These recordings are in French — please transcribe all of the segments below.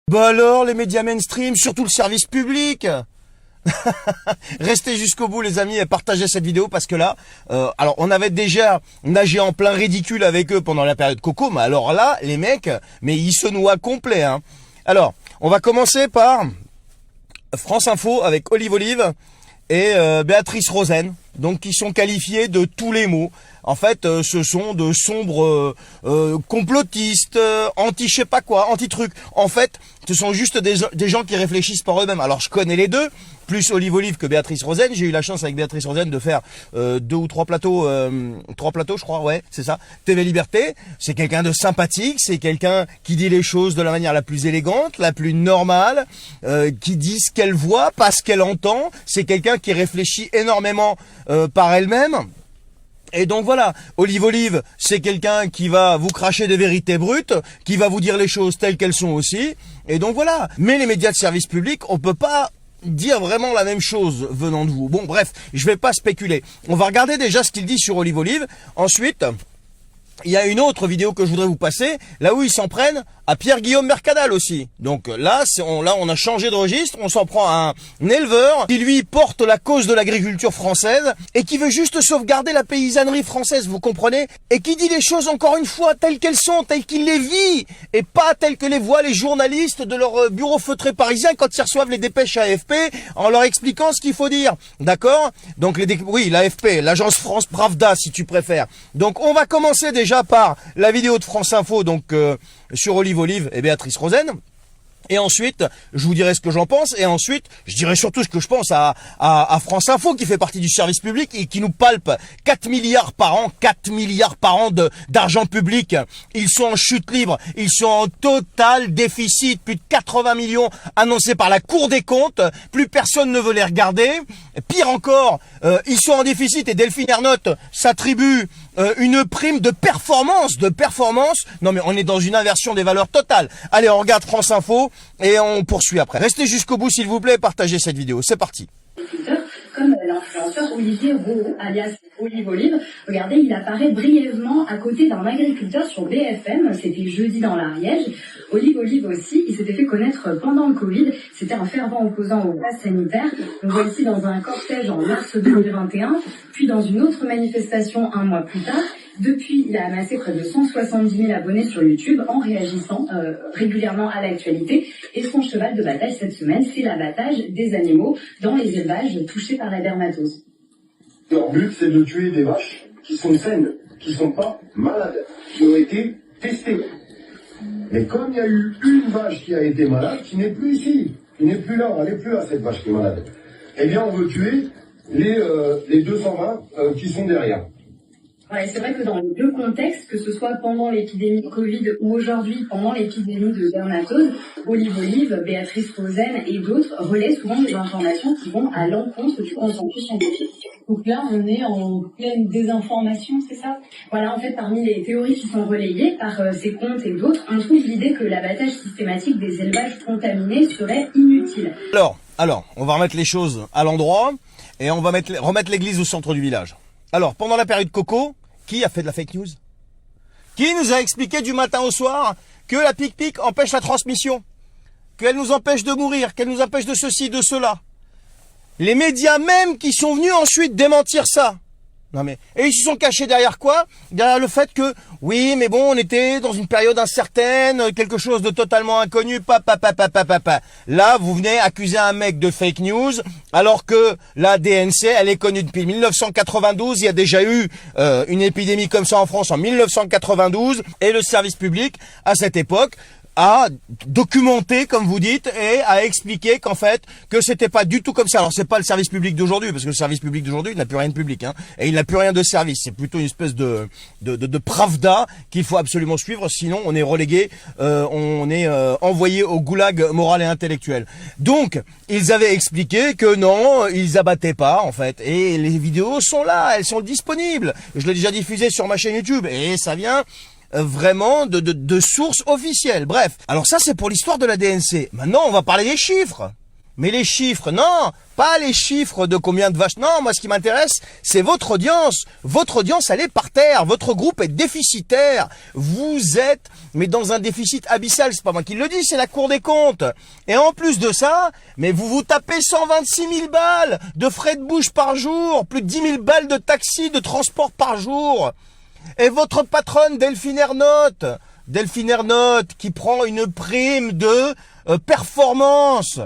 Bah alors, les médias mainstream, surtout le service public. Restez jusqu'au bout les amis et partagez cette vidéo parce que là, alors on avait déjà nagé en plein ridicule avec eux pendant la période Coco, mais alors là, les mecs, mais ils se noient complet. Hein. Alors, on va commencer par France Info avec Olive et Béatrice Rosen, donc qui sont qualifiés de tous les mots. En fait, ce sont de sombres complotistes, anti je sais pas quoi, anti-trucs. En fait, ce sont juste des gens qui réfléchissent par eux-mêmes. Alors, je connais les deux, plus Olive que Béatrice Rosen. J'ai eu la chance avec Béatrice Rosen de faire 2 ou 3 plateaux, 3 plateaux, je crois, ouais, c'est ça. TV Liberté, c'est quelqu'un de sympathique, c'est quelqu'un qui dit les choses de la manière la plus élégante, la plus normale, qui dit ce qu'elle voit, pas ce qu'elle entend. C'est quelqu'un qui réfléchit énormément par elle-même. Et donc voilà, Olive, c'est quelqu'un qui va vous cracher des vérités brutes, qui va vous dire les choses telles qu'elles sont aussi. Et donc voilà. Mais les médias de service public, on peut pas dire vraiment la même chose venant de vous. Bon, bref, je vais pas spéculer. On va regarder déjà ce qu'il dit sur Olive. Ensuite, il y a une autre vidéo que je voudrais vous passer, là où ils s'en prennent à Pierre-Guillaume Mercadal aussi. Donc là, on a changé de registre, on s'en prend à un éleveur qui lui porte la cause de l'agriculture française et qui veut juste sauvegarder la paysannerie française, vous comprenez? Et qui dit les choses encore une fois telles qu'elles sont, telles qu'il les vit, et pas telles que les voient les journalistes de leur bureau feutré parisien quand ils reçoivent les dépêches AFP en leur expliquant ce qu'il faut dire. D'accord? Donc oui, l'AFP, l'agence France Pravda si tu préfères. Donc on va commencer déjà par la vidéo de France Info, donc sur Olive et Béatrice Rosen. Et ensuite, je vous dirai ce que j'en pense. Et ensuite, je dirai surtout ce que je pense à France Info, qui fait partie du service public et qui nous palpe 4 milliards par an, 4 milliards par an d'argent public. Ils sont en chute libre. Ils sont en total déficit. Plus de 80 millions annoncés par la Cour des comptes. Plus personne ne veut les regarder. Pire encore, ils sont en déficit et Delphine Ernotte s'attribue une prime de performance. Non mais on est dans une inversion des valeurs totale. Allez, on regarde France Info et on poursuit après. Restez jusqu'au bout s'il vous plaît et partagez cette vidéo. C'est parti. Comme l'influenceur Olivier Rouault, alias Olive. Regardez, il apparaît brièvement à côté d'un agriculteur sur BFM. C'était jeudi dans l'Ariège. Olive aussi, il s'était fait connaître pendant le Covid. C'était un fervent opposant au pass sanitaire. On voit ici dans un cortège en mars 2021, puis dans une autre manifestation un mois plus tard. Depuis, il a amassé près de 170 000 abonnés sur YouTube en réagissant régulièrement à l'actualité. Et son cheval de bataille cette semaine, c'est l'abattage des animaux dans les élevages touchés par la dermatose. Leur but, c'est de tuer des vaches qui sont saines, qui sont pas malades, qui ont été testées. Mais comme il y a eu une vache qui a été malade, qui n'est plus ici, qui n'est plus là, elle n'est plus là cette vache qui est malade, eh bien on veut tuer les 220 qui sont derrière. Ouais, c'est vrai que dans les deux contextes, que ce soit pendant l'épidémie de Covid ou aujourd'hui pendant l'épidémie de dermatose, Olive, Béatrice Rosen et d'autres relaient souvent des informations qui vont à l'encontre du consensus scientifique. Donc là, on est en pleine désinformation, c'est ça? Voilà, en fait, parmi les théories qui sont relayées par ces comptes et d'autres, on trouve l'idée que l'abattage systématique des élevages contaminés serait inutile. Alors, on va remettre les choses à l'endroit et on va remettre l'église au centre du village. Alors, pendant la période Coco, qui a fait de la fake news? Qui nous a expliqué du matin au soir que la pic-pic empêche la transmission? Qu'elle nous empêche de mourir? Qu'elle nous empêche de ceci, de cela? Les médias même qui sont venus ensuite démentir ça. Non mais, et ils se sont cachés derrière quoi? Derrière le fait que, oui, mais bon, on était dans une période incertaine, quelque chose de totalement inconnu, Là, vous venez accuser un mec de fake news, alors que la DNC, elle est connue depuis 1992, il y a déjà eu une épidémie comme ça en France en 1992, et le service public, à cette époque, a documenté, comme vous dites, et a expliqué qu'en fait, que c'était pas du tout comme ça. Alors c'est pas le service public d'aujourd'hui, parce que le service public d'aujourd'hui, il n'a plus rien de public, hein, et il n'a plus rien de service. C'est plutôt une espèce de pravda qu'il faut absolument suivre, sinon on est relégué, on est envoyé au goulag moral et intellectuel. Donc, ils avaient expliqué que non, ils abattaient pas, en fait, et les vidéos sont là, elles sont disponibles. Je l'ai déjà diffusé sur ma chaîne YouTube, et ça vient vraiment de sources officielles. Bref, alors ça c'est pour l'histoire de la DNC. Maintenant on va parler des chiffres. Mais les chiffres, non, pas les chiffres de combien de vaches. Non, moi ce qui m'intéresse, c'est votre audience. Votre audience, elle est par terre. Votre groupe est déficitaire. Vous êtes, mais dans un déficit abyssal. C'est pas moi qui le dis, c'est la Cour des comptes. Et en plus de ça, mais vous vous tapez 126 000 balles de frais de bouche par jour, plus de 10 000 balles de taxi, de transport par jour. Et votre patronne Delphine Ernotte, qui prend une prime de performance.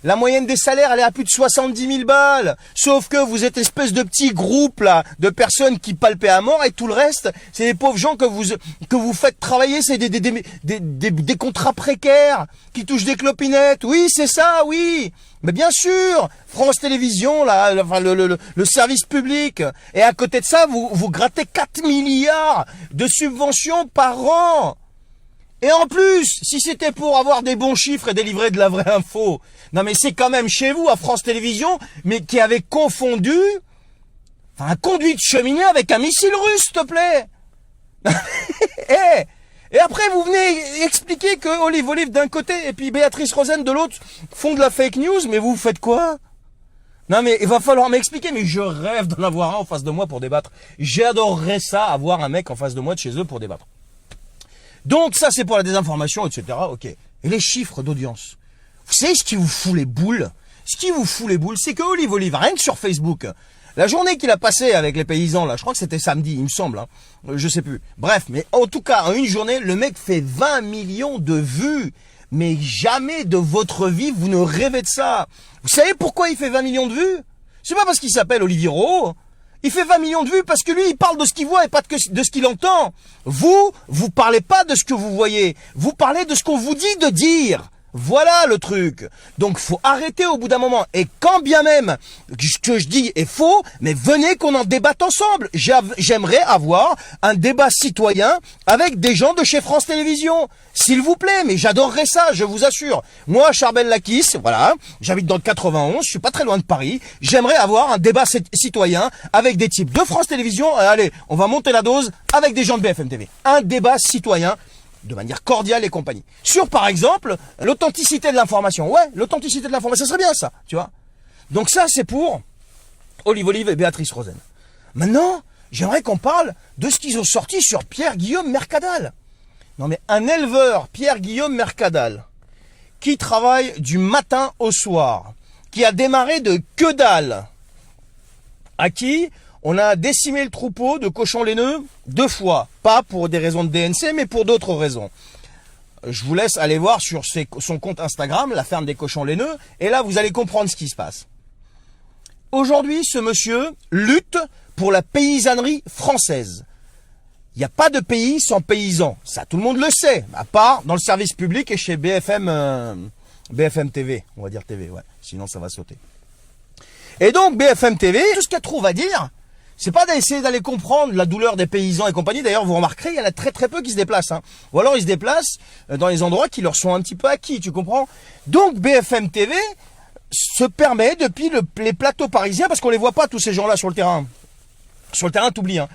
La moyenne des salaires, elle est à plus de 70 000 balles. Sauf que vous êtes espèce de petit groupe là, de personnes qui palpaient à mort, et tout le reste, c'est des pauvres gens que vous faites travailler, c'est des contrats précaires qui touchent des clopinettes. Oui, c'est ça, oui. Mais bien sûr, France Télévisions, là, enfin le service public. Et à côté de ça, vous grattez 4 milliards de subventions par an. Et en plus, si c'était pour avoir des bons chiffres et délivrer de la vraie info, non mais c'est quand même chez vous, à France Télévisions, mais qui avait confondu un conduit de cheminée avec un missile russe, s'il te plaît. Et après, vous venez expliquer que Olive d'un côté et puis Béatrice Rosen de l'autre font de la fake news, mais vous faites quoi? Non mais il va falloir m'expliquer, mais je rêve d'en avoir un en face de moi pour débattre. J'adorerais ça, avoir un mec en face de moi de chez eux pour débattre. Donc ça c'est pour la désinformation, etc. Ok. Et les chiffres d'audience. Vous savez ce qui vous fout les boules? Ce qui vous fout les boules, c'est que Olive, rien que sur Facebook, la journée qu'il a passée avec les paysans, là, je crois que c'était samedi, il me semble, hein, je sais plus. Bref, mais en tout cas, en une journée, le mec fait 20 millions de vues. Mais jamais de votre vie, vous ne rêvez de ça. Vous savez pourquoi il fait 20 millions de vues? C'est pas parce qu'il s'appelle Olivier Rohaut. Il fait 20 millions de vues parce que lui, il parle de ce qu'il voit et pas de ce qu'il entend. Vous parlez pas de ce que vous voyez. Vous parlez de ce qu'on vous dit de dire. Voilà le truc. Donc, faut arrêter au bout d'un moment. Et quand bien même ce que je dis est faux, mais venez qu'on en débatte ensemble. J'aimerais avoir un débat citoyen avec des gens de chez France Télévisions. S'il vous plaît, mais j'adorerais ça, je vous assure. Moi, à Charbel-Lakis, voilà, j'habite dans le 91, je suis pas très loin de Paris. J'aimerais avoir un débat citoyen avec des types de France Télévisions. Allez, on va monter la dose avec des gens de BFM TV. Un débat citoyen de manière cordiale et compagnie. Sur, par exemple, l'authenticité de l'information. Ouais, l'authenticité de l'information, ça serait bien ça, tu vois. Donc ça, c'est pour Olive et Béatrice Rosen. Maintenant, j'aimerais qu'on parle de ce qu'ils ont sorti sur Pierre-Guillaume Mercadal. Non mais un éleveur, Pierre-Guillaume Mercadal, qui travaille du matin au soir, qui a démarré de que dalle, à qui on a décimé le troupeau de cochons laineux 2 fois. Pas pour des raisons de DNC, mais pour d'autres raisons. Je vous laisse aller voir sur son compte Instagram, la ferme des cochons laineux, et là vous allez comprendre ce qui se passe. Aujourd'hui, ce monsieur lutte pour la paysannerie française. Il n'y a pas de pays sans paysans. Ça, tout le monde le sait. À part dans le service public et chez BFM TV. On va dire TV, ouais. Sinon, ça va sauter. Et donc, BFM TV, tout ce qu'elle trouve à dire, c'est pas d'essayer d'aller comprendre la douleur des paysans et compagnie. D'ailleurs, vous remarquerez, il y en a très très peu qui se déplacent. Hein. Ou alors, ils se déplacent dans les endroits qui leur sont un petit peu acquis, tu comprends? Donc, BFM TV se permet, depuis les plateaux parisiens, parce qu'on les voit pas tous ces gens-là sur le terrain. Sur le terrain, t'oublies. Hein.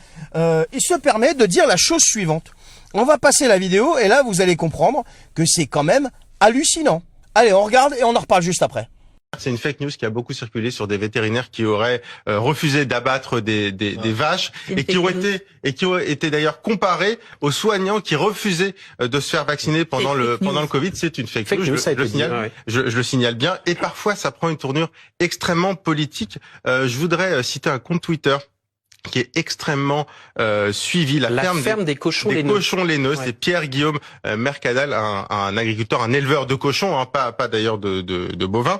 Il se permet de dire la chose suivante. On va passer la vidéo et là, vous allez comprendre que c'est quand même hallucinant. Allez, on regarde et on en reparle juste après. C'est une fake news qui a beaucoup circulé sur des vétérinaires qui auraient refusé d'abattre des vaches et qui ont été d'ailleurs comparés aux soignants qui refusaient de se faire vacciner pendant le Covid. C'est une fake news, je le signale bien. Et parfois, ça prend une tournure extrêmement politique. Je voudrais citer un compte Twitter qui est extrêmement suivi, la ferme des cochons laineux. Ouais. C'est Pierre-Guillaume Mercadal, un agriculteur, un éleveur de cochons, hein, pas d'ailleurs de bovins,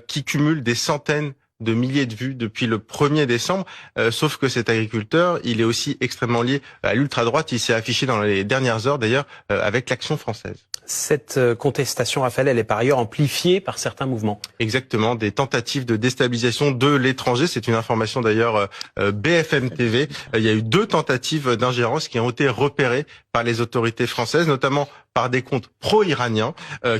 qui cumule des centaines de milliers de vues depuis le 1er décembre. Sauf que cet agriculteur, il est aussi extrêmement lié à l'ultra-droite. Il s'est affiché dans les dernières heures, d'ailleurs, avec l'Action française. Cette contestation, Raphaël, elle est par ailleurs amplifiée par certains mouvements. Exactement, des tentatives de déstabilisation de l'étranger. C'est une information d'ailleurs BFM TV. Il y a eu 2 tentatives d'ingérence qui ont été repérées par les autorités françaises, notamment par des comptes pro-iraniens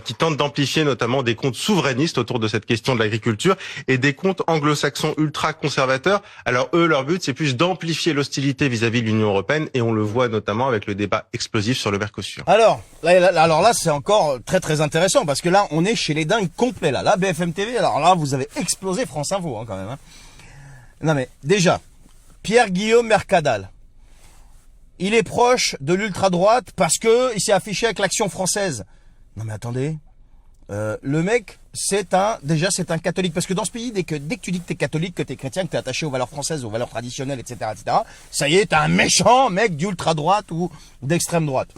qui tentent d'amplifier notamment des comptes souverainistes autour de cette question de l'agriculture et des comptes anglo-saxons ultra-conservateurs. Alors eux, leur but, c'est plus d'amplifier l'hostilité vis-à-vis de l'Union européenne et on le voit notamment avec le débat explosif sur le Mercosur. Alors là, c'est encore très très intéressant parce que là, on est chez les dingues complets là. Là, BFM TV, alors là, vous avez explosé France Info quand même. Non mais déjà, Pierre-Guillaume Mercadal, il est proche de l'ultra-droite parce que il s'est affiché avec l'Action française. Non mais attendez, le mec, c'est un catholique. Parce que dans ce pays, dès que tu dis que t'es catholique, que t'es chrétien, que t'es attaché aux valeurs françaises, aux valeurs traditionnelles, etc., ça y est, t'es un méchant mec d'ultra-droite ou d'extrême droite.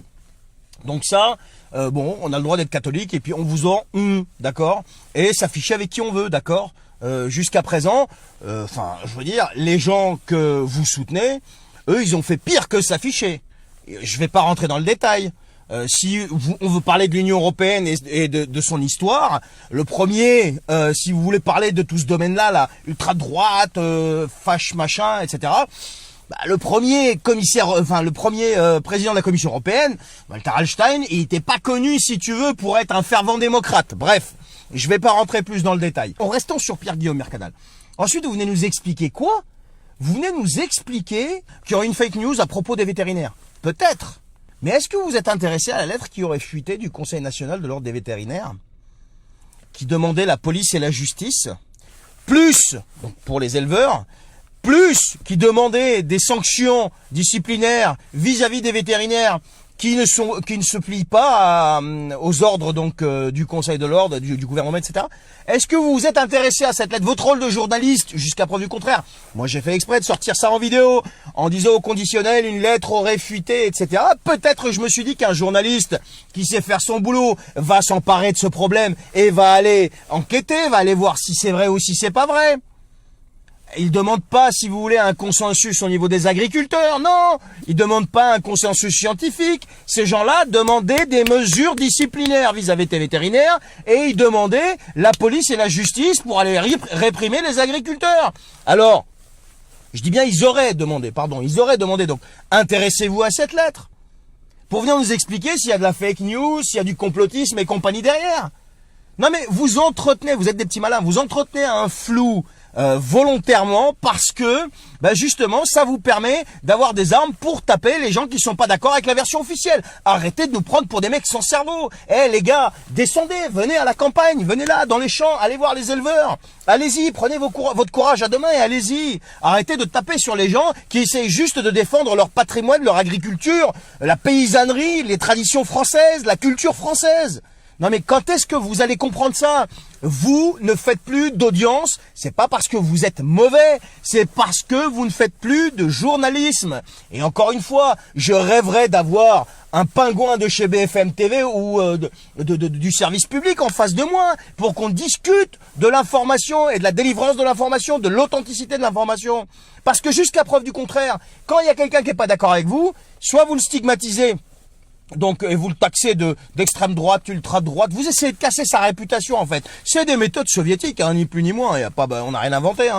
Donc ça, bon, on a le droit d'être catholique et puis on vous d'accord, et s'afficher avec qui on veut, d'accord. Jusqu'à présent, je veux dire, les gens que vous soutenez, eux, ils ont fait pire que s'afficher. Je vais pas rentrer dans le détail. On veut parler de l'Union européenne et de son histoire, le premier, si vous voulez parler de tout ce domaine-là, là, ultra-droite, fâche, machin, etc., le premier président de la Commission européenne, Walter Hallstein, il était pas connu, si tu veux, pour être un fervent démocrate. Bref, je vais pas rentrer plus dans le détail. Restons sur Pierre-Guillaume Mercadal. Ensuite, vous venez nous expliquer quoi? Vous venez nous expliquer qu'il y aurait une fake news à propos des vétérinaires. Peut-être. Mais est-ce que vous êtes intéressé à la lettre qui aurait fuité du Conseil national de l'ordre des vétérinaires, qui demandait la police et la justice, plus, donc pour les éleveurs, plus qui demandait des sanctions disciplinaires vis-à-vis des vétérinaires qui ne se plient pas aux ordres donc du Conseil de l'ordre, du gouvernement, etc. Est-ce que vous vous êtes intéressé à cette lettre? Votre rôle de journaliste, jusqu'à preuve du contraire. Moi, j'ai fait exprès de sortir ça en vidéo, en disant au conditionnel, une lettre aurait fuité, etc. Peut-être, je me suis dit qu'un journaliste qui sait faire son boulot va s'emparer de ce problème et va aller enquêter, va aller voir si c'est vrai ou si c'est pas vrai. Ils demandent pas, si vous voulez, un consensus au niveau des agriculteurs, non. Ils demandent pas un consensus scientifique. Ces gens-là demandaient des mesures disciplinaires vis-à-vis des vétérinaires et ils demandaient la police et la justice pour aller réprimer les agriculteurs. Alors, je dis bien ils auraient demandé, donc intéressez-vous à cette lettre pour venir nous expliquer s'il y a de la fake news, s'il y a du complotisme et compagnie derrière. Non mais vous êtes des petits malins, vous entretenez un flou volontairement parce que justement ça vous permet d'avoir des armes pour taper les gens qui sont pas d'accord avec la version officielle. Arrêtez de nous prendre pour des mecs sans cerveau. Les gars, descendez, venez à la campagne, venez là dans les champs, allez voir les éleveurs. Allez-y, prenez votre courage à deux mains et allez-y. Arrêtez de taper sur les gens qui essayent juste de défendre leur patrimoine, leur agriculture, la paysannerie, les traditions françaises, la culture française. Non mais quand est-ce que vous allez comprendre ça? Vous ne faites plus d'audience, c'est pas parce que vous êtes mauvais, c'est parce que vous ne faites plus de journalisme. Et encore une fois, je rêverais d'avoir un pingouin de chez BFM TV ou du service public en face de moi pour qu'on discute de l'information et de la délivrance de l'information, de l'authenticité de l'information. Parce que jusqu'à preuve du contraire, quand il y a quelqu'un qui n'est pas d'accord avec vous, soit vous le stigmatisez, donc, et vous le taxez d'extrême droite, ultra droite, vous essayez de casser sa réputation en fait. C'est des méthodes soviétiques, ni plus ni moins. On n'a rien inventé.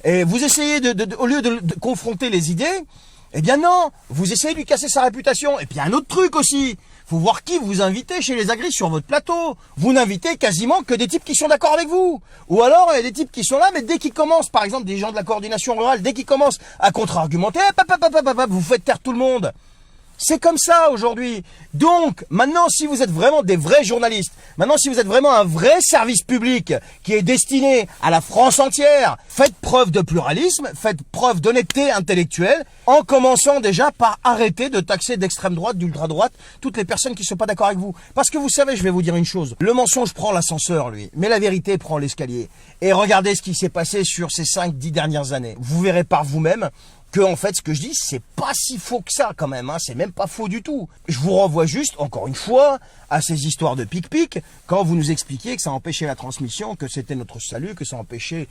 Et vous essayez au lieu de confronter les idées, eh bien non, vous essayez de lui casser sa réputation. Et puis un autre truc aussi, faut voir qui vous invitez chez les agris sur votre plateau. Vous n'invitez quasiment que des types qui sont d'accord avec vous. Ou alors il y a des types qui sont là, mais dès qu'ils commencent, par exemple des gens de la coordination rurale, dès qu'ils commencent à contre-argumenter, vous faites taire tout le monde. C'est comme ça aujourd'hui. Donc, maintenant, si vous êtes vraiment des vrais journalistes, maintenant, si vous êtes vraiment un vrai service public qui est destiné à la France entière, faites preuve de pluralisme, faites preuve d'honnêteté intellectuelle, en commençant déjà par arrêter de taxer d'extrême droite, d'ultra droite, toutes les personnes qui ne sont pas d'accord avec vous. Parce que vous savez, je vais vous dire une chose, le mensonge prend l'ascenseur, lui, mais la vérité prend l'escalier. Et regardez ce qui s'est passé sur ces 5-10 dernières années. Vous verrez par vous-même que en fait ce que je dis c'est pas si faux que ça quand même, c'est même pas faux du tout. Je vous renvoie juste encore une fois à ces histoires de pic-pic quand vous nous expliquiez que ça empêchait la transmission, que c'était notre salut, que ça empêchait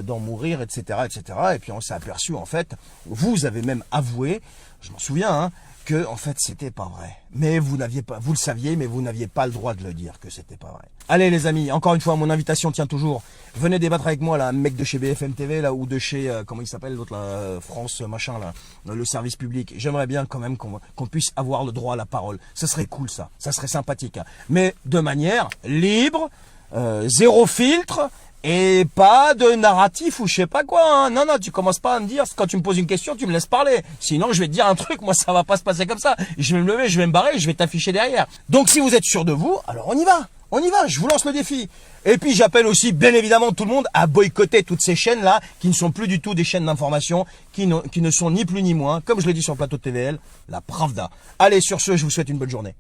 d'en mourir, etc., etc. Et puis on s'est aperçu en fait, vous avez même avoué, je m'en souviens, que en fait c'était pas vrai. Mais vous le saviez, mais vous n'aviez pas le droit de le dire que c'était pas vrai. Allez les amis, encore une fois, mon invitation tient toujours. Venez débattre avec moi là, un mec de chez BFM TV là ou de chez comment il s'appelle l'autre là, France machin là, le service public. J'aimerais bien quand même qu'on puisse avoir le droit à la parole. Ça serait cool ça serait sympathique. Hein. Mais de manière libre, zéro filtre. Et pas de narratif ou je sais pas quoi. Hein. Non, tu commences pas à me dire, quand tu me poses une question, tu me laisses parler. Sinon, je vais te dire un truc, moi ça va pas se passer comme ça. Je vais me lever, je vais me barrer, je vais t'afficher derrière. Donc si vous êtes sûr de vous, alors on y va, je vous lance le défi. Et puis j'appelle aussi, bien évidemment, tout le monde à boycotter toutes ces chaînes-là, qui ne sont plus du tout des chaînes d'information, qui ne sont ni plus ni moins, comme je l'ai dit sur le plateau de TVL, la Pravda. Allez, sur ce, je vous souhaite une bonne journée.